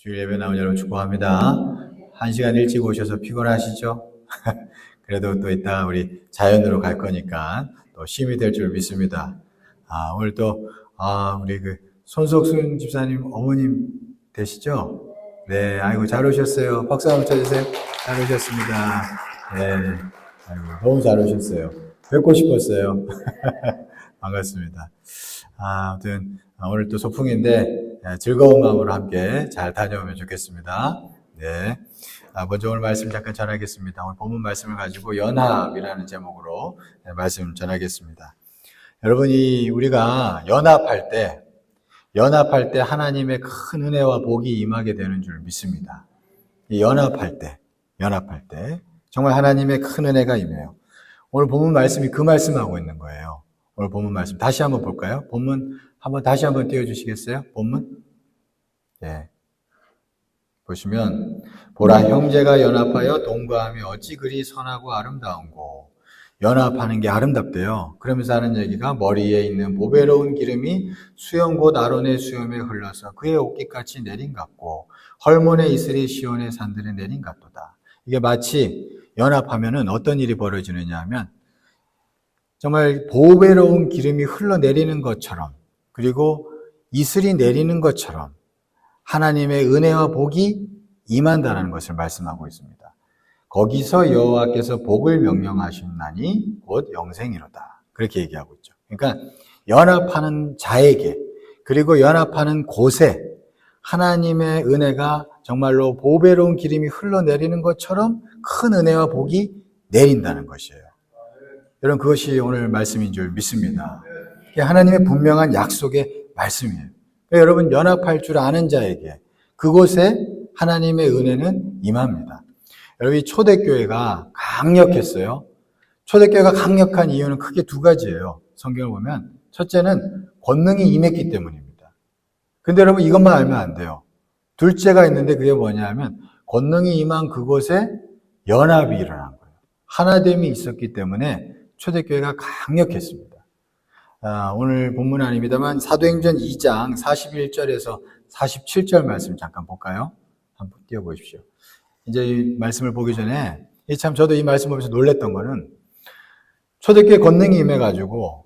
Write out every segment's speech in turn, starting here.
주일 예배 나온 여러분 축복합니다. 1시간 일찍 오셔서 피곤하시죠? 그래도 또 이따 우리 자연으로 갈 거니까 또 쉼이 될 줄 믿습니다. 오늘 또, 우리 손석순 집사님 어머님 되시죠? 네, 아이고, 잘 오셨어요. 박수 한번 쳐주세요. 잘 오셨습니다. 네, 아이고, 너무 잘 오셨어요. 뵙고 싶었어요. 반갑습니다. 아무튼, 오늘 또 소풍인데, 즐거운 마음으로 함께 잘 다녀오면 좋겠습니다. 네. 먼저 오늘 말씀 잠깐 전하겠습니다. 오늘 본문 말씀을 가지고 연합이라는 제목으로 말씀 전하겠습니다. 여러분이 우리가 연합할 때 하나님의 큰 은혜와 복이 임하게 되는 줄 믿습니다. 연합할 때 정말 하나님의 큰 은혜가 임해요. 오늘 본문 말씀이 그 말씀하고 있는 거예요. 오늘 본문 말씀 다시 한번 볼까요? 본문 다시 한번 띄워주시겠어요? 본문? 네. 보시면 보라 형제가 연합하여 동거하며 어찌 그리 선하고 아름다운고. 연합하는 게 아름답대요. 그러면서 하는 얘기가 머리에 있는 보배로운 기름이 수염 곧 아론의 수염에 흘러서 그의 옷깃같이 내린 같고 헐몬의 이슬이 시온의 산들에 내린 같도다. 이게 마치 연합하면은 어떤 일이 벌어지느냐 하면 정말 보배로운 기름이 흘러내리는 것처럼 그리고 이슬이 내리는 것처럼 하나님의 은혜와 복이 임한다는 것을 말씀하고 있습니다. 거기서 여호와께서 복을 명령하셨나니 곧 영생이로다. 그렇게 얘기하고 있죠. 그러니까 연합하는 자에게 그리고 연합하는 곳에 하나님의 은혜가 정말로 보배로운 기름이 흘러내리는 것처럼 큰 은혜와 복이 내린다는 것이에요. 여러분 그것이 오늘 말씀인 줄 믿습니다. 하나님의 분명한 약속의 말씀이에요. 여러분 연합할 줄 아는 자에게 그곳에 하나님의 은혜는 임합니다. 여러분 이 초대교회가 강력했어요. 초대교회가 강력한 이유는 크게 두 가지예요. 성경을 보면 첫째는 권능이 임했기 때문입니다. 근데 여러분 이것만 알면 안 돼요. 둘째가 있는데 그게 뭐냐 하면 권능이 임한 그곳에 연합이 일어난 거예요. 하나됨이 있었기 때문에 초대교회가 강력했습니다. 오늘 본문 아닙니다만 사도행전 2장 41절에서 47절 말씀 잠깐 볼까요? 한번 띄워보십시오. 이제 이 말씀을 보기 전에 참 저도 이 말씀 보면서 놀랬던 거는 초대교회 권능이 임해가지고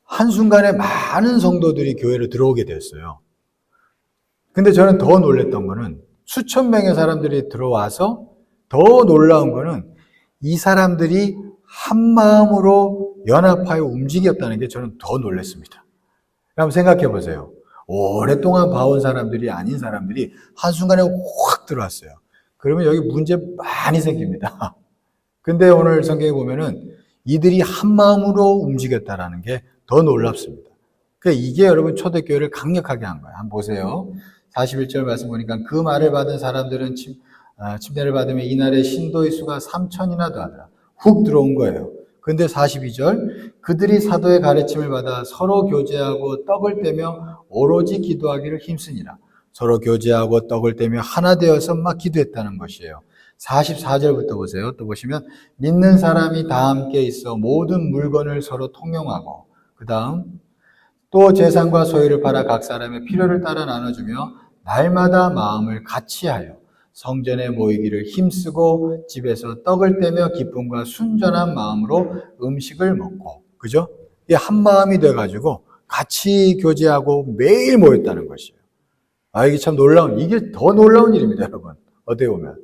한순간에 많은 성도들이 교회로 들어오게 됐어요. 근데 저는 더 놀랬던 거는 수천 명의 사람들이 들어와서 더 놀라운 거는 이 사람들이 한 마음으로 연합하여 움직였다는 게 저는 더 놀랐습니다. 한번 생각해 보세요. 오랫동안 봐온 사람들이 아닌 사람들이 한순간에 확 들어왔어요. 그러면 여기 문제 많이 생깁니다. 근데 오늘 성경에 보면은 이들이 한 마음으로 움직였다라는 게 더 놀랍습니다. 그러니까 이게 여러분 초대교회를 강력하게 한 거예요. 한번 보세요. 41절 말씀 보니까 그 말을 받은 사람들은 침례를 받으면 이날의 신도의 수가 3,000이나 더하더라. 훅 들어온 거예요. 근데 42절 그들이 사도의 가르침을 받아 서로 교제하고 떡을 떼며 오로지 기도하기를 힘쓰니라. 서로 교제하고 떡을 떼며 하나 되어서 막 기도했다는 것이에요. 44절부터 보세요. 또 보시면 믿는 사람이 다 함께 있어 모든 물건을 서로 통용하고 그 다음 또 재산과 소유를 팔아 각 사람의 필요를 따라 나눠주며 날마다 마음을 같이하여 성전에 모이기를 힘쓰고 집에서 떡을 떼며 기쁨과 순전한 마음으로 음식을 먹고 그죠? 이게 한 마음이 돼가지고 같이 교제하고 매일 모였다는 것이에요. 이게 참 이게 더 놀라운 일입니다, 여러분. 어떻게 보면.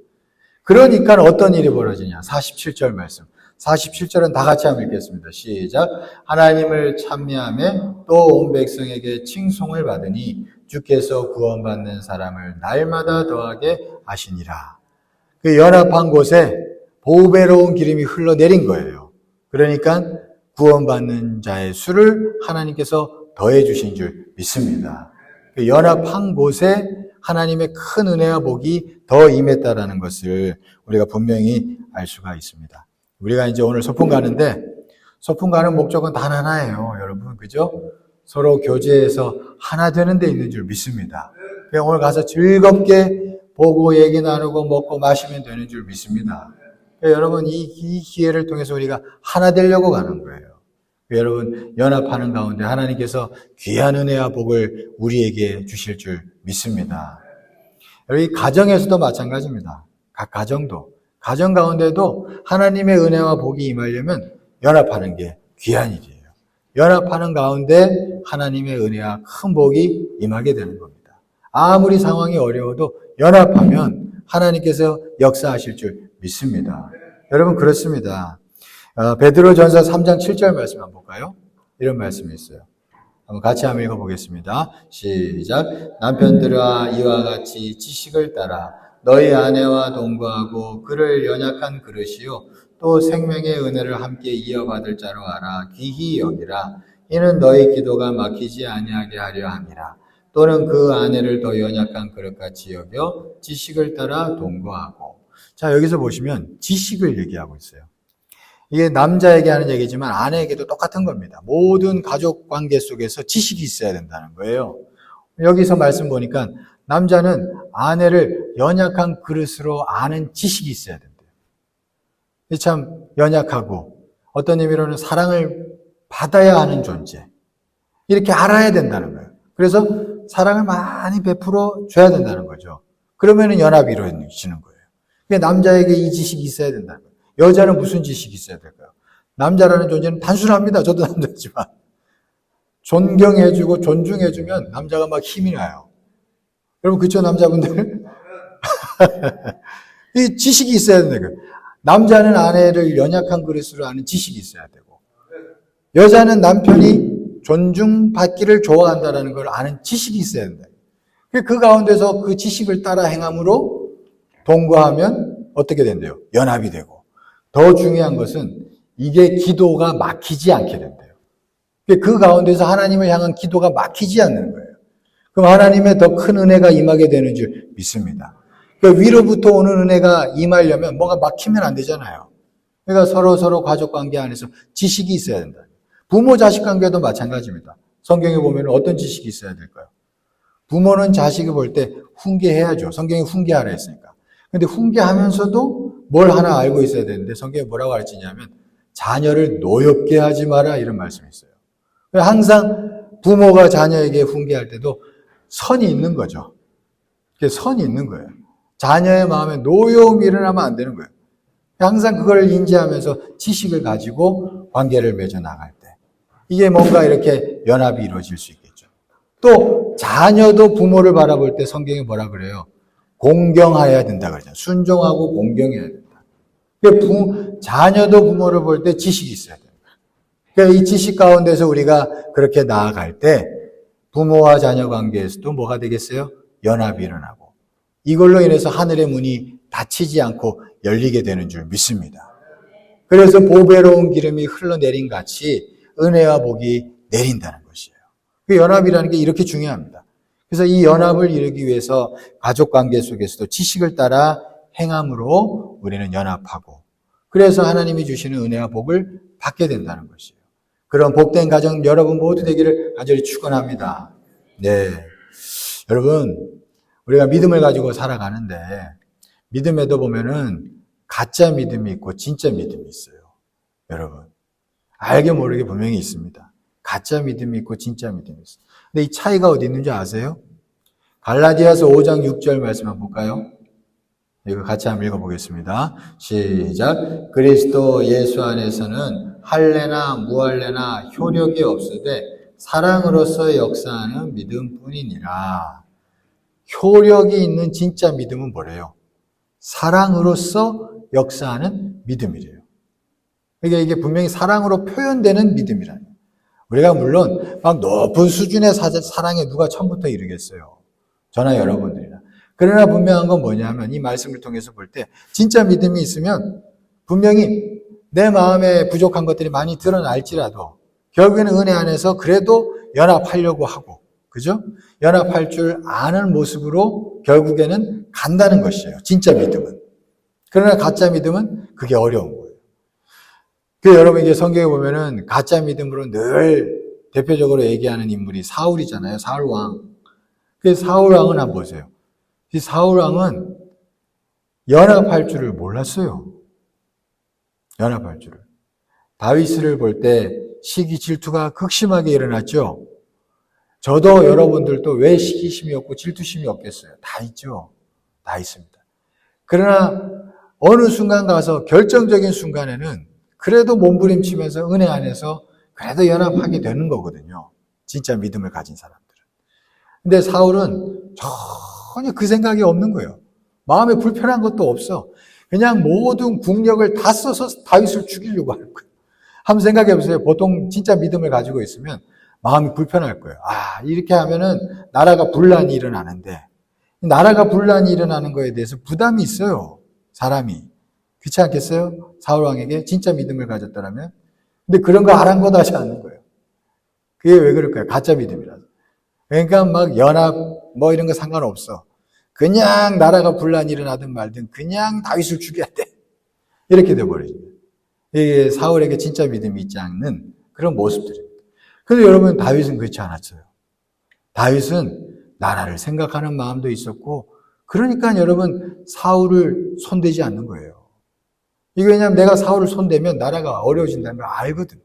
그러니까 어떤 일이 벌어지냐? 47절 말씀. 47절은 다 같이 한번 읽겠습니다. 시작. 하나님을 찬미하며 또 온 백성에게 칭송을 받으니 주께서 구원받는 사람을 날마다 더하게 하시니라. 그 연합한 곳에 보배로운 기름이 흘러내린 거예요. 그러니까 구원받는 자의 수를 하나님께서 더해 주신 줄 믿습니다. 그 연합한 곳에 하나님의 큰 은혜와 복이 더 임했다라는 것을 우리가 분명히 알 수가 있습니다. 우리가 이제 오늘 소풍 가는데 소풍 가는 목적은 단 하나예요, 여러분. 그죠? 서로 교제해서 하나 되는 데 있는 줄 믿습니다. 그냥 오늘 가서 즐겁게 보고 얘기 나누고 먹고 마시면 되는 줄 믿습니다. 여러분 이 기회를 통해서 우리가 하나 되려고 가는 거예요. 여러분 연합하는 가운데 하나님께서 귀한 은혜와 복을 우리에게 주실 줄 믿습니다. 여기 가정에서도 마찬가지입니다. 각 가정도. 가정 가운데도 하나님의 은혜와 복이 임하려면 연합하는 게 귀한 일이에요. 연합하는 가운데 하나님의 은혜와 큰 복이 임하게 되는 겁니다. 아무리 상황이 어려워도 연합하면 하나님께서 역사하실 줄 믿습니다. 여러분 그렇습니다. 베드로전서 3장 7절 말씀 한번 볼까요? 이런 말씀이 있어요. 한번 같이 한번 읽어보겠습니다. 시작. 남편들아 이와 같이 지식을 따라 너희 아내와 동거하고 그를 연약한 그릇이요 또 생명의 은혜를 함께 이어받을 자로 알아 귀히 여기라. 이는 너희 기도가 막히지 아니하게 하려 함이라. 또는 그 아내를 더 연약한 그릇같이 여겨 지식을 따라 동거하고. 자, 여기서 보시면 지식을 얘기하고 있어요. 이게 남자에게 하는 얘기지만 아내에게도 똑같은 겁니다. 모든 가족 관계 속에서 지식이 있어야 된다는 거예요. 여기서 말씀 보니까 남자는 아내를 연약한 그릇으로 아는 지식이 있어야 된대요. 참 연약하고 어떤 의미로는 사랑을 받아야 하는 존재. 이렇게 알아야 된다는 거예요. 그래서 사랑을 많이 베풀어 줘야 된다는 거죠. 그러면 연합이 이루어지는 거예요. 그러니까 남자에게 이 지식이 있어야 된다는 거예요. 여자는 무슨 지식이 있어야 될까요? 남자라는 존재는 단순합니다. 저도 남자지만. 존경해주고 존중해주면 남자가 막 힘이 나요. 여러분 그쵸 남자분들? 이 지식이 있어야 된다는 거예요. 남자는 아내를 연약한 그릇으로 아는 지식이 있어야 되고 여자는 남편이 존중받기를 좋아한다는 걸 아는 지식이 있어야 된다. 그 가운데서 그 지식을 따라 행함으로 동거하면 어떻게 된대요? 연합이 되고 더 중요한 것은 이게 기도가 막히지 않게 된대요. 그 가운데서 하나님을 향한 기도가 막히지 않는 거예요. 그럼 하나님의 더 큰 은혜가 임하게 되는 줄 믿습니다. 위로부터 오는 은혜가 임하려면 뭐가 막히면 안 되잖아요. 그러니까 서로 가족관계 안에서 지식이 있어야 된다. 부모 자식 관계도 마찬가지입니다. 성경에 보면 어떤 지식이 있어야 될까요? 부모는 자식을 볼 때 훈계해야죠. 성경이 훈계하라 했으니까. 근데 훈계하면서도 뭘 하나 알고 있어야 되는데 성경에 뭐라고 가르치냐면 자녀를 노엽게 하지 마라 이런 말씀이 있어요. 항상 부모가 자녀에게 훈계할 때도 선이 있는 거죠. 선이 있는 거예요. 자녀의 마음에 노여움이 일어나면 안 되는 거예요. 항상 그걸 인지하면서 지식을 가지고 관계를 맺어 나갈 때 이게 뭔가 이렇게 연합이 이루어질 수 있겠죠. 또 자녀도 부모를 바라볼 때 성경이 뭐라 그래요? 공경해야 된다 그러잖아요. 순종하고 공경해야 된다. 자녀도 부모를 볼 때 지식이 있어야 된다. 그러니까 이 지식 가운데서 우리가 그렇게 나아갈 때 부모와 자녀 관계에서도 뭐가 되겠어요? 연합이 일어나고 이걸로 인해서 하늘의 문이 닫히지 않고 열리게 되는 줄 믿습니다. 그래서 보배로운 기름이 흘러내린 같이 은혜와 복이 내린다는 것이에요. 그 연합이라는 게 이렇게 중요합니다. 그래서 이 연합을 이루기 위해서 가족관계 속에서도 지식을 따라 행함으로 우리는 연합하고 그래서 하나님이 주시는 은혜와 복을 받게 된다는 것이에요. 그런 복된 가정 여러분 모두 되기를 간절히 축원합니다. 네, 여러분 우리가 믿음을 가지고 살아가는데 믿음에도 보면은 가짜 믿음이 있고 진짜 믿음이 있어요. 여러분 알게 모르게 분명히 있습니다. 가짜 믿음이 있고 진짜 믿음이 있어요. 근데 이 차이가 어디 있는지 아세요? 갈라디아서 5장 6절 말씀 한번 볼까요? 이거 같이 한번 읽어보겠습니다. 시작. 그리스도 예수 안에서는 할례나 무할례나 효력이 없으되 사랑으로서 역사하는 믿음뿐이니라. 효력이 있는 진짜 믿음은 뭐래요? 사랑으로서 역사하는 믿음이래요. 그러니까 이게 분명히 사랑으로 표현되는 믿음이라는 거예요. 우리가 물론 막 높은 수준의 사랑에 누가 처음부터 이르겠어요. 저나 여러분들이나. 그러나 분명한 건 뭐냐면 이 말씀을 통해서 볼 때 진짜 믿음이 있으면 분명히 내 마음에 부족한 것들이 많이 드러날지라도 결국에는 은혜 안에서 그래도 연합하려고 하고 그죠? 연합할 줄 아는 모습으로 결국에는 간다는 것이에요. 진짜 믿음은. 그러나 가짜 믿음은 그게 어려운 거예요. 여러분 이게 성경에 보면은 가짜 믿음으로 늘 대표적으로 얘기하는 인물이 사울이잖아요. 사울 왕. 그 사울 왕은 한번 보세요. 이 사울 왕은 연합할 줄을 몰랐어요. 연합할 줄을. 다윗을 볼 때 시기 질투가 극심하게 일어났죠. 저도 여러분들도 왜 시기심이 없고 질투심이 없겠어요? 다 있죠. 다 있습니다. 그러나 어느 순간 가서 결정적인 순간에는 그래도 몸부림치면서 은혜 안에서 그래도 연합하게 되는 거거든요. 진짜 믿음을 가진 사람들은. 근데 사울은 전혀 그 생각이 없는 거예요. 마음에 불편한 것도 없어. 그냥 모든 국력을 다 써서 다윗을 죽이려고 하는 거예요. 한번 생각해 보세요. 보통 진짜 믿음을 가지고 있으면 마음이 불편할 거예요. 이렇게 하면은 나라가 분란이 일어나는데, 나라가 분란이 일어나는 거에 대해서 부담이 있어요. 사람이. 그렇지 않겠어요? 사울 왕에게 진짜 믿음을 가졌더라면. 근데 그런 거 아랑곳하지 않는 거예요. 그게 왜 그럴까요? 가짜 믿음이라서. 그러니까 막 연합 뭐 이런 거 상관없어. 그냥 나라가 분란이 일어나든 말든 그냥 다윗을 죽여야 돼. 이렇게 돼버리죠. 이게 사울에게 진짜 믿음이 있지 않는 그런 모습들입니다. 그런데 여러분, 다윗은 그렇지 않았어요. 다윗은 나라를 생각하는 마음도 있었고, 그러니까 여러분, 사울을 손대지 않는 거예요. 이게 왜냐하면 내가 사울을 손대면 나라가 어려워진다는 걸 알거든.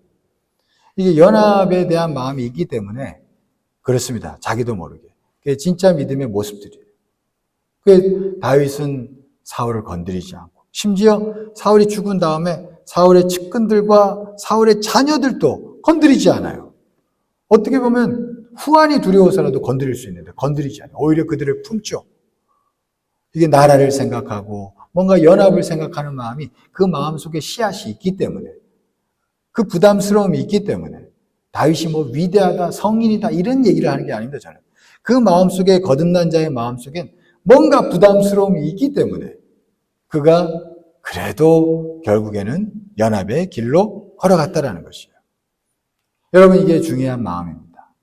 이게 연합에 대한 마음이 있기 때문에 그렇습니다. 자기도 모르게. 그게 진짜 믿음의 모습들이에요. 그 다윗은 사울을 건드리지 않고, 심지어 사울이 죽은 다음에 사울의 측근들과 사울의 자녀들도 건드리지 않아요. 어떻게 보면 후환이 두려워서라도 건드릴 수 있는데 건드리지 않아요. 오히려 그들을 품죠. 이게 나라를 생각하고 뭔가 연합을 생각하는 마음이 그 마음속에 씨앗이 있기 때문에, 그 부담스러움이 있기 때문에, 다윗이 뭐 위대하다, 성인이다 이런 얘기를 하는 게 아닙니다. 저는 그 마음속에, 거듭난 자의 마음속엔 뭔가 부담스러움이 있기 때문에 그가 그래도 결국에는 연합의 길로 걸어갔다라는 것이에요. 여러분, 이게 중요한 마음입니다.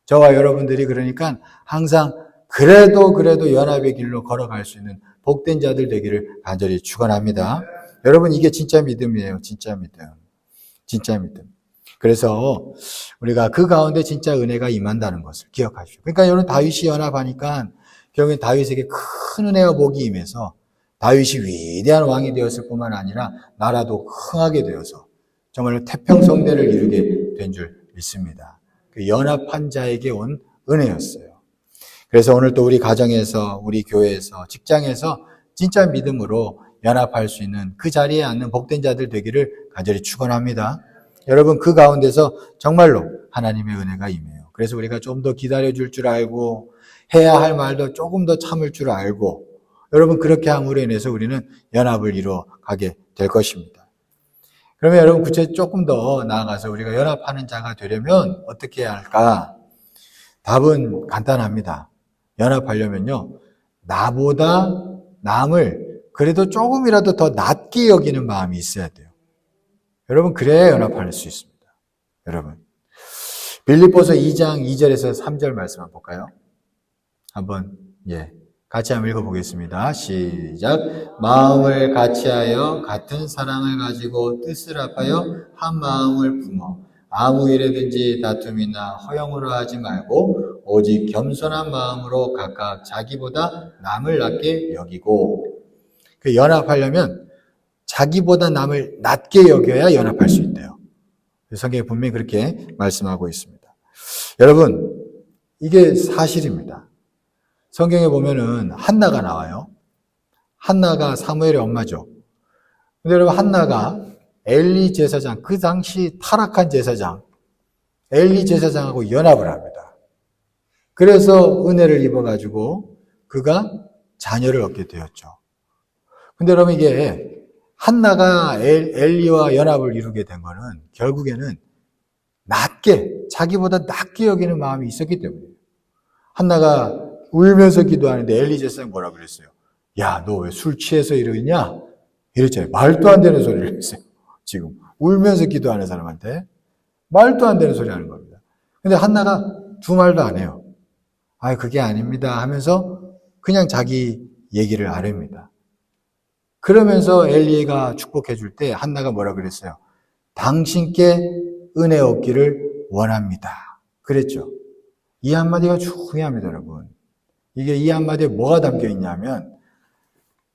저와 여러분들이 그러니까 항상 그래도 연합의 길로 걸어갈 수 있는 복된 자들 되기를 간절히 축원합니다. 여러분, 이게 진짜 믿음이에요. 진짜 믿음. 진짜 믿음. 그래서 우리가 그 가운데 진짜 은혜가 임한다는 것을 기억하십시오. 그러니까 여러분, 다윗이 연합하니까 결국엔 다윗에게 큰 은혜와 복이 임해서 다윗이 위대한 왕이 되었을 뿐만 아니라 나라도 흥하게 되어서 정말 태평성대를 이루게 된 줄 믿습니다. 그 연합한 자에게 온 은혜였어요. 그래서 오늘 또 우리 가정에서, 우리 교회에서, 직장에서 진짜 믿음으로 연합할 수 있는 그 자리에 앉는 복된 자들 되기를 간절히 축원합니다. 여러분, 그 가운데서 정말로 하나님의 은혜가 임해요. 그래서 우리가 좀 더 기다려줄 줄 알고, 해야 할 말도 조금 더 참을 줄 알고, 여러분, 그렇게 함으로 인해서 우리는 연합을 이루어 가게 될 것입니다. 그러면 여러분, 구체 조금 더 나아가서 우리가 연합하는 자가 되려면 어떻게 해야 할까? 답은 간단합니다. 연합하려면요, 나보다 남을 그래도 조금이라도 더 낮게 여기는 마음이 있어야 돼요. 여러분, 그래야 연합할 수 있습니다. 여러분, 빌립보서 2장 2절에서 3절 말씀 한번 볼까요? 한번 같이 한번 읽어보겠습니다. 시작. 마음을 같이하여 같은 사랑을 가지고 뜻을 합하여 한 마음을 품어 아무 일에든지 다툼이나 허영으로 하지 말고 오직 겸손한 마음으로 각각 자기보다 남을 낮게 여기고. 그 연합하려면 자기보다 남을 낮게 여겨야 연합할 수 있대요. 성경에 분명히 그렇게 말씀하고 있습니다. 여러분, 이게 사실입니다. 성경에 보면은 한나가 나와요. 한나가 사무엘의 엄마죠. 근데 여러분, 한나가 엘리 제사장, 그 당시 타락한 제사장, 엘리 제사장하고 연합을 합니다. 그래서 은혜를 입어가지고 그가 자녀를 얻게 되었죠. 근데 여러분, 이게 한나가 엘리와 연합을 이루게 된 거는 결국에는 낮게, 자기보다 낮게 여기는 마음이 있었기 때문이에요. 한나가 울면서 기도하는데 엘리 제사장이 뭐라 그랬어요? 야, 너 왜 술 취해서 이러냐? 이랬잖아요. 말도 안 되는 소리를 했어요. 지금 울면서 기도하는 사람한테 말도 안 되는 소리 하는 겁니다. 근데 한나가 두 말도 안 해요. 그게 아닙니다 하면서 그냥 자기 얘기를 아뢰입니다. 그러면서 엘리가 축복해 줄 때 한나가 뭐라 그랬어요? 당신께 은혜 얻기를 원합니다. 그랬죠. 이 한마디가 중요합니다, 여러분. 이게 이 한마디에 뭐가 담겨 있냐면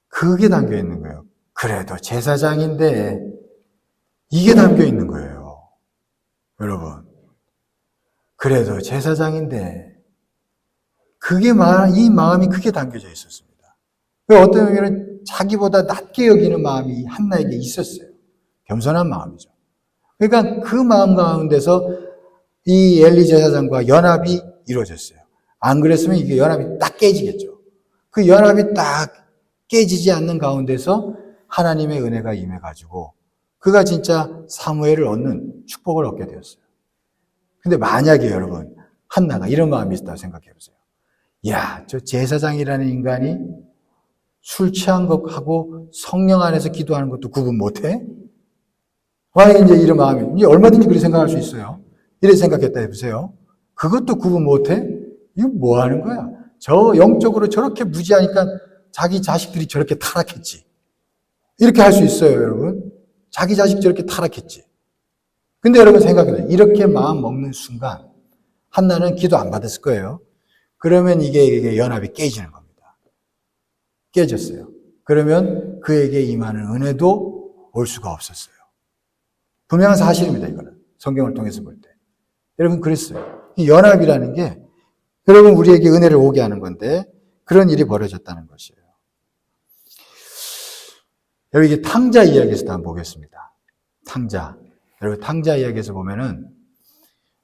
그게 담겨 있는 거예요. 그래도 제사장인데 이게 담겨 있는 거예요. 여러분, 그래도 제사장인데 이 마음이 크게 담겨져 있었습니다. 어떤 의미는 자기보다 낮게 여기는 마음이 한나에게 있었어요. 겸손한 마음이죠. 그러니까 그 마음 가운데서 이 엘리 제사장과 연합이 이루어졌어요. 안 그랬으면 이게 연합이 딱 깨지겠죠. 그 연합이 딱 깨지지 않는 가운데서 하나님의 은혜가 임해가지고 그가 진짜 사무엘을 얻는 축복을 얻게 되었어요. 근데 만약에 여러분 한나가 이런 마음이 있다고 생각해 보세요. 야, 저 제사장이라는 인간이 술 취한 것하고 성령 안에서 기도하는 것도 구분 못해? 만약에 이제 이런 마음이, 이제 얼마든지 그렇게 생각할 수 있어요. 이렇게 생각했다 해보세요. 그것도 구분 못해? 이거 뭐 하는 거야? 저 영적으로 저렇게 무지하니까 자기 자식들이 저렇게 타락했지. 이렇게 할 수 있어요, 여러분. 자기 자식 저렇게 타락했지. 근데 여러분 생각해보세요. 이렇게 마음 먹는 순간 한나는 기도 안 받았을 거예요. 그러면 이게 연합이 깨지는 겁니다. 깨졌어요. 그러면 그에게 임하는 은혜도 올 수가 없었어요. 분명한 사실입니다, 이거는. 성경을 통해서 볼 때. 여러분, 그랬어요. 이 연합이라는 게 여러분 우리에게 은혜를 오게 하는 건데 그런 일이 벌어졌다는 것이에요. 여러분, 이게 탕자 이야기에서도 한번 보겠습니다. 탕자. 여러분, 탕자 이야기에서 보면은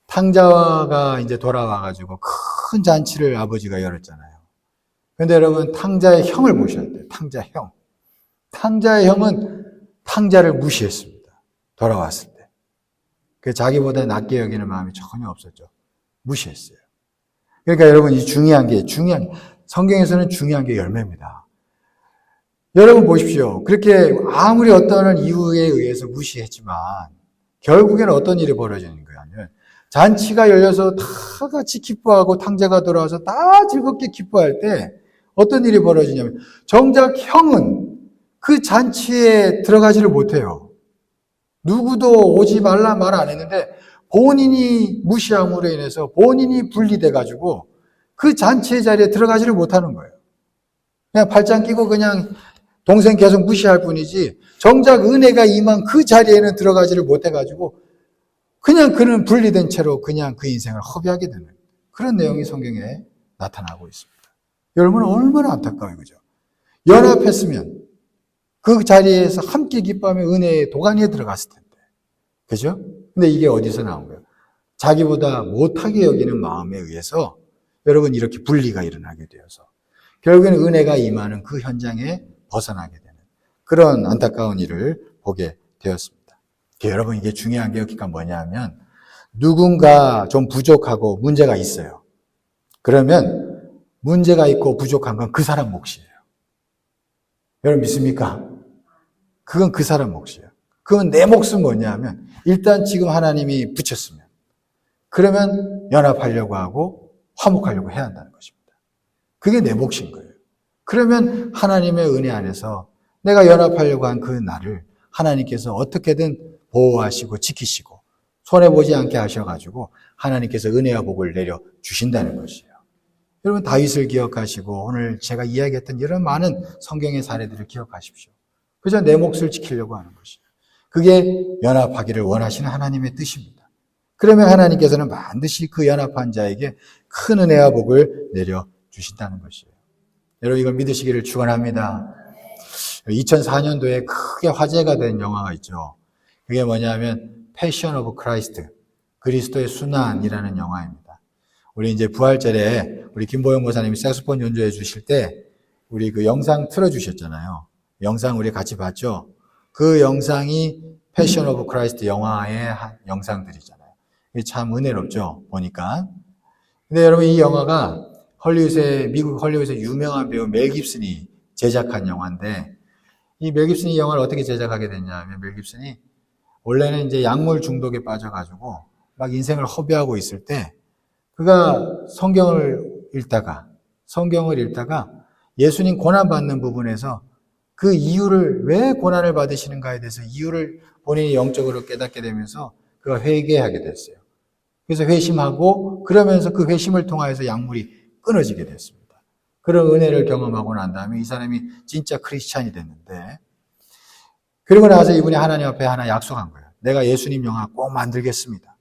탕자가 이제 돌아와가지고 큰 잔치를 아버지가 열었잖아요. 근데 여러분, 탕자의 형을 모셔야 돼요. 탕자 형. 탕자의 형은 탕자를 무시했습니다. 돌아왔을 때. 그 자기보다 낮게 여기는 마음이 전혀 없었죠. 무시했어요. 그러니까 여러분, 이 중요한 성경에서는 중요한 게 열매입니다. 여러분 보십시오. 그렇게 아무리 어떤 이유에 의해서 무시했지만 결국에는 어떤 일이 벌어지는 거예요? 잔치가 열려서 다 같이 기뻐하고 탕자가 돌아와서 다 즐겁게 기뻐할 때 어떤 일이 벌어지냐면 정작 형은 그 잔치에 들어가지를 못해요. 누구도 오지 말라 말 안 했는데 본인이 무시함으로 인해서 본인이 분리돼 가지고 그 잔치의 자리에 들어가지를 못하는 거예요. 그냥 팔짱 끼고 그냥 동생 계속 무시할 뿐이지 정작 은혜가 임한 그 자리에는 들어가지를 못해 가지고 그냥 그는 분리된 채로 그냥 그 인생을 허비하게 되는 그런 내용이 성경에 나타나고 있습니다. 여러분 얼마나 안타까워요, 그죠? 연합했으면 그 자리에서 함께 기뻐하며 은혜의 도가니에 들어갔을 텐데, 그죠? 근데 이게 어디서 나온 거예요? 자기보다 못하게 여기는 마음에 의해서 여러분 이렇게 분리가 일어나게 되어서 결국에는 은혜가 임하는 그 현장에 벗어나게 되는 그런 안타까운 일을 보게 되었습니다. 여러분 이게 중요한 게 그러니까 뭐냐면 누군가 좀 부족하고 문제가 있어요. 그러면 문제가 있고 부족한 건 그 사람 몫이에요. 여러분 믿습니까? 그건 그 사람 몫이에요. 그건 내 몫은 뭐냐면 일단 지금 하나님이 붙였으면 그러면 연합하려고 하고 화목하려고 해야 한다는 것입니다. 그게 내 몫인 거예요. 그러면 하나님의 은혜 안에서 내가 연합하려고 한 그 날을 하나님께서 어떻게든 보호하시고 지키시고 손해보지 않게 하셔가지고 하나님께서 은혜와 복을 내려 주신다는 것이에요. 여러분 다윗을 기억하시고 오늘 제가 이야기했던 이런 많은 성경의 사례들을 기억하십시오. 그저 내 몫을 지키려고 하는 것이에요. 그게 연합하기를 원하시는 하나님의 뜻입니다. 그러면 하나님께서는 반드시 그 연합한 자에게 큰 은혜와 복을 내려 주신다는 것이에요. 여러분 이걸 믿으시기를 축원합니다. 2004년도에 크게 화제가 된 영화가 있죠. 그게 뭐냐면 패션 오브 크라이스트, 그리스도의 순환이라는 영화입니다. 우리 이제 부활절에 우리 김보영 목사님이 색소폰 연주해 주실 때 우리 그 영상 틀어 주셨잖아요. 영상 우리 같이 봤죠. 그 영상이 패션 오브 크라이스트 영화의 영상들이잖아요. 이게 참 은혜롭죠, 보니까. 근데 여러분 이 영화가 미국 헐리우드에서 유명한 배우 멜 깁슨이 제작한 영화인데 이 멜 깁슨이 이 영화를 어떻게 제작하게 됐냐면 멜 깁슨이 원래는 이제 약물 중독에 빠져가지고 막 인생을 허비하고 있을 때 그가 성경을 읽다가 예수님 고난받는 부분에서 그 이유를 왜 고난을 받으시는가에 대해서 이유를 본인이 영적으로 깨닫게 되면서 그가 회개하게 됐어요. 그래서 회심하고 그러면서 그 회심을 통하여서 약물이 끊어지게 됐습니다. 그런 은혜를 경험하고 난 다음에 이 사람이 진짜 크리스찬이 됐는데 그리고 나서 이분이 하나님 앞에 하나 약속한 거예요. 내가 예수님 영화 꼭 만들겠습니다.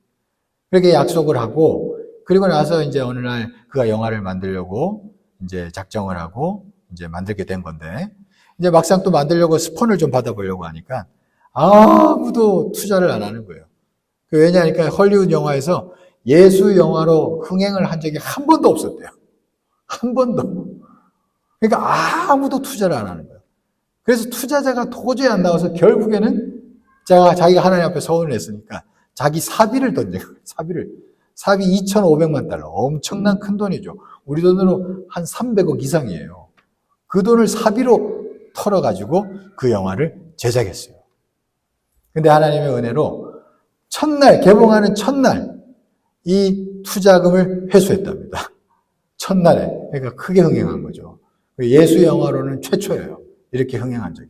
그렇게 약속을 하고 그리고 나서 이제 어느 날 그가 영화를 만들려고 이제 작정을 하고 이제 만들게 된 건데, 이제 막상 또 만들려고 스폰을 좀 받아보려고 하니까 아무도 투자를 안 하는 거예요. 왜냐하니까 헐리우드 영화에서 예수 영화로 흥행을 한 적이 한 번도 없었대요. 한 번도. 그러니까 아무도 투자를 안 하는 거예요. 그래서 투자자가 도저히 안 나와서 결국에는 자기가 하나님 앞에 서원을 했으니까 자기 사비를 던진 거예요. 사비 2,500만 달러. 엄청난 큰 돈이죠. 우리 돈으로 한 300억 이상이에요. 그 돈을 사비로 털어가지고 그 영화를 제작했어요. 근데 하나님의 은혜로 개봉하는 첫날 이 투자금을 회수했답니다. 첫날에. 그러니까 크게 흥행한 거죠. 예수 영화로는 최초예요. 이렇게 흥행한 적이.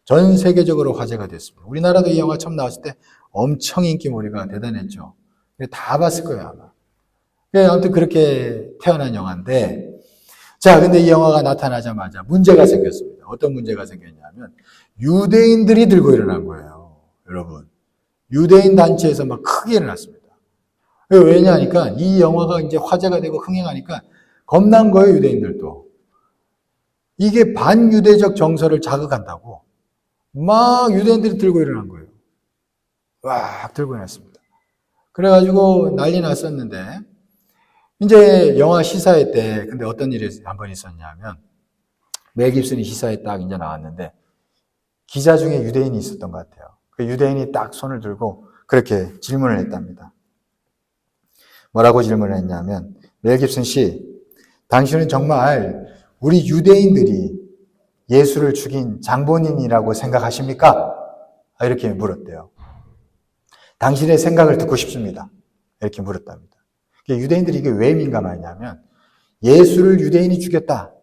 전 세계적으로 화제가 됐습니다. 우리나라도 이 영화 처음 나왔을 때 엄청 인기몰이가 대단했죠. 다 봤을 거예요, 아마. 아무튼 그렇게 태어난 영화인데, 자, 근데 이 영화가 나타나자마자 문제가 생겼습니다. 어떤 문제가 생겼냐면, 유대인들이 들고 일어난 거예요. 여러분. 유대인 단체에서 막 크게 일어났습니다. 왜냐하니까 이 영화가 이제 화제가 되고 흥행하니까 겁난 거예요, 유대인들도. 이게 반유대적 정서를 자극한다고 막 유대인들이 들고 일어난 거예요. 막 들고 일어났습니다. 그래가지고 난리 났었는데, 이제 영화 시사회 때, 근데 어떤 일이 한 번 있었냐면, 멜 깁슨이 시사회 딱 이제 나왔는데, 기자 중에 유대인이 있었던 것 같아요. 그 유대인이 딱 손을 들고 그렇게 질문을 했답니다. 뭐라고 질문을 했냐면, 멜 깁슨 씨, 당신은 정말 우리 유대인들이 예수를 죽인 장본인이라고 생각하십니까? 이렇게 물었대요. 당신의 생각을 듣고 싶습니다. 이렇게 물었답니다. 유대인들이 이게 왜 민감하냐면 예수를 유대인이 죽였다.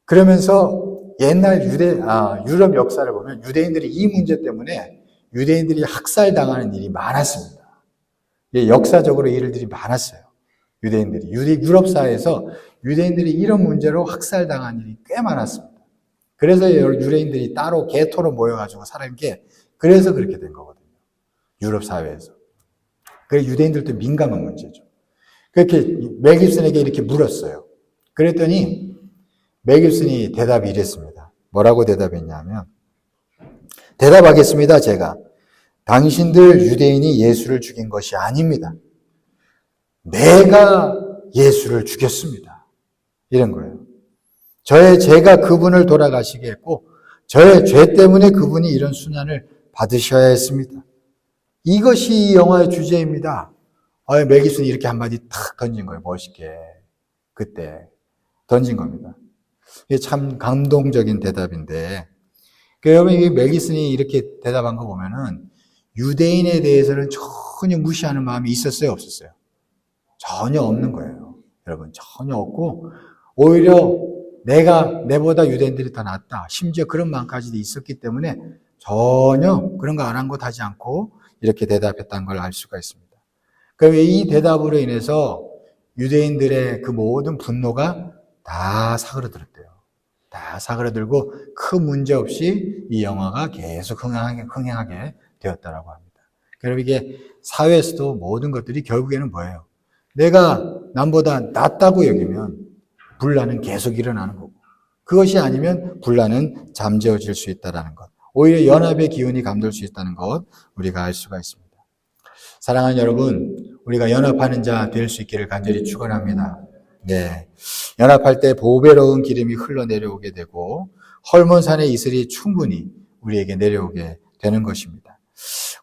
그러면서 옛날 유럽 역사를 보면 유대인들이 이 문제 때문에 유대인들이 학살당하는 일이 많았습니다. 역사적으로 일들이 많았어요. 유대인들이. 유럽 사회에서 유대인들이 이런 문제로 학살당한 일이 꽤 많았습니다. 그래서 유대인들이 따로 개토로 모여가지고 살은 게 그래서 그렇게 된 거거든요. 유럽 사회에서. 그래서 유대인들도 민감한 문제죠. 그렇게 멜 깁슨에게 이렇게 물었어요. 그랬더니 멜 깁슨이 대답이 이랬습니다. 뭐라고 대답했냐면, 대답하겠습니다, 제가. 당신들 유대인이 예수를 죽인 것이 아닙니다. 내가 예수를 죽였습니다. 이런 거예요. 제가 그분을 돌아가시게 했고, 저의 죄 때문에 그분이 이런 순환을 받으셔야 했습니다. 이것이 이 영화의 주제입니다. 멜 깁슨이 이렇게 한마디 탁 던진 거예요. 멋있게. 그때 던진 겁니다. 이게 참 감동적인 대답인데, 여러분, 멜 깁슨이 이렇게 대답한 거 보면은 유대인에 대해서는 전혀 무시하는 마음이 있었어요, 없었어요? 전혀 없는 거예요. 여러분, 전혀 없고, 오히려 내보다 유대인들이 더 낫다. 심지어 그런 마음까지도 있었기 때문에 전혀 그런 거 아랑곳하지 않고 이렇게 대답했다는 걸 알 수가 있습니다. 그럼 이 대답으로 인해서 유대인들의 그 모든 분노가 다 사그러들었대요. 다 사그러들고 큰 문제 없이 이 영화가 계속 흥행하게 되었다라고 합니다. 그럼 이게 사회에서도 모든 것들이 결국에는 뭐예요? 내가 남보다 낫다고 여기면 분란은 계속 일어나는 거고, 그것이 아니면 분란은 잠재워질 수 있다는 것, 오히려 연합의 기운이 감돌 수 있다는 것 우리가 알 수가 있습니다. 사랑하는 여러분, 우리가 연합하는 자 될 수 있기를 간절히 축원합니다. 네, 연합할 때 보배로운 기름이 흘러내려오게 되고 헐몬산의 이슬이 충분히 우리에게 내려오게 되는 것입니다.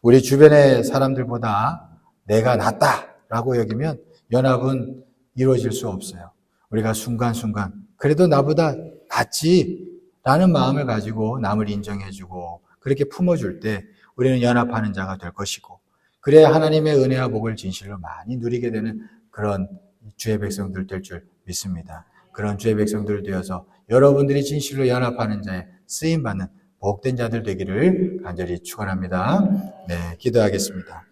우리 주변의 사람들보다 내가 낫다라고 여기면 연합은 이루어질 수 없어요. 우리가 순간순간 그래도 나보다 낫지라는 마음을 가지고 남을 인정해주고 그렇게 품어줄 때 우리는 연합하는 자가 될 것이고, 그래야 하나님의 은혜와 복을 진실로 많이 누리게 되는 그런 주의 백성들 될 줄 믿습니다. 그런 주의 백성들 되어서 여러분들이 진실로 연합하는 자에 쓰임받는 복된 자들 되기를 간절히 축원합니다. 네, 기도하겠습니다.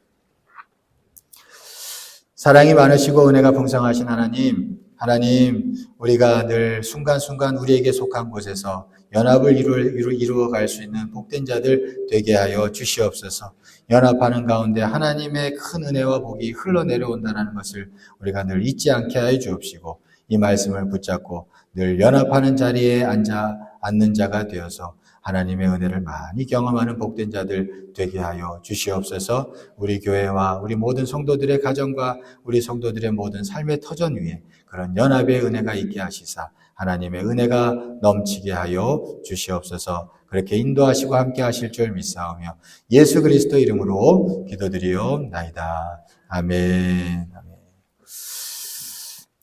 사랑이 많으시고 은혜가 풍성하신 하나님, 우리가 늘 순간순간 우리에게 속한 곳에서 연합을 이루어갈 수 있는 복된 자들 되게 하여 주시옵소서. 연합하는 가운데 하나님의 큰 은혜와 복이 흘러내려온다는 것을 우리가 늘 잊지 않게 하여 주옵시고, 이 말씀을 붙잡고 늘 연합하는 자리에 앉는 자가 되어서 하나님의 은혜를 많이 경험하는 복된 자들 되게 하여 주시옵소서. 우리 교회와 우리 모든 성도들의 가정과 우리 성도들의 모든 삶의 터전 위에 그런 연합의 은혜가 있게 하시사 하나님의 은혜가 넘치게 하여 주시옵소서. 그렇게 인도하시고 함께 하실 줄 믿사오며 예수 그리스도 이름으로 기도드리옵나이다. 아멘.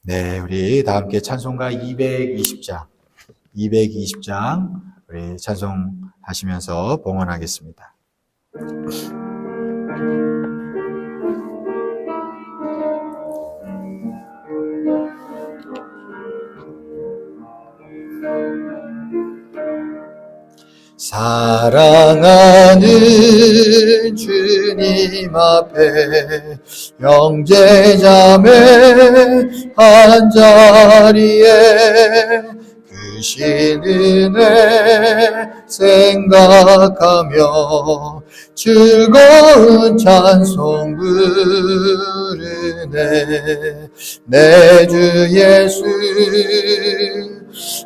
네, 우리 다 함께 찬송가 220장 우리 찬송하시면서 봉헌하겠습니다. 사랑하는 주님 앞에 형제자매 한자리에 크신 은혜 생각하며 즐거운 찬송 부르네. 내 주 예수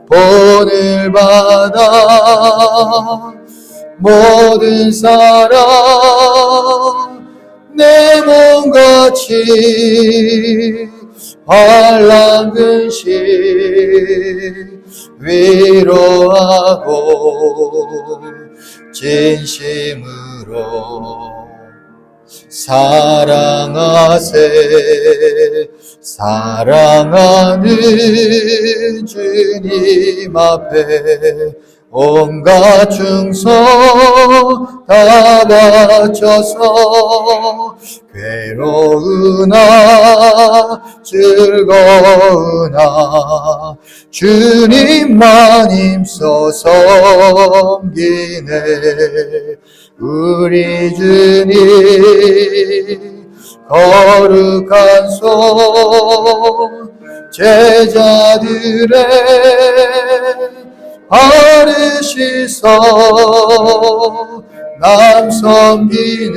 본을 받아 모든 사람 내 몸같이 환난 근심 위로하고 진심으로 사랑하세. 사랑하는 주님 앞에 온갖 충성 다 바쳐서 괴로우나 즐거우나 주님만 힘써 섬기네. 우리 주님 거룩한 손 제자들의 바르시서 남 섬기는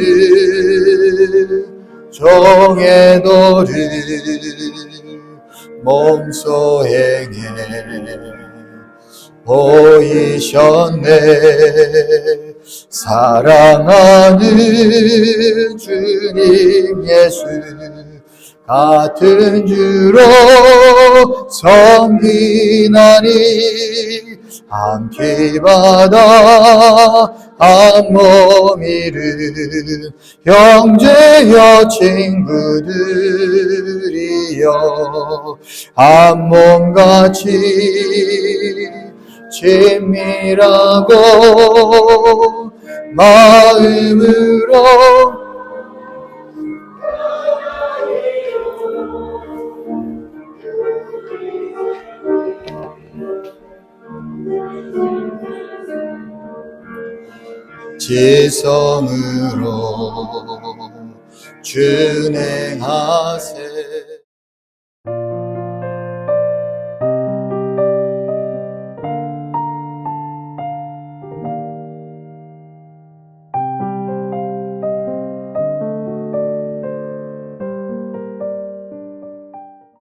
종의 도를 몸소 행해 보이셨네. 사랑하는 주님 예수 같은 주로 섬기나니 함께 받아 한 몸 이룬 형제여 친구들이여 한 몸같이 친밀하고 마음으로 지성으로 준행하세.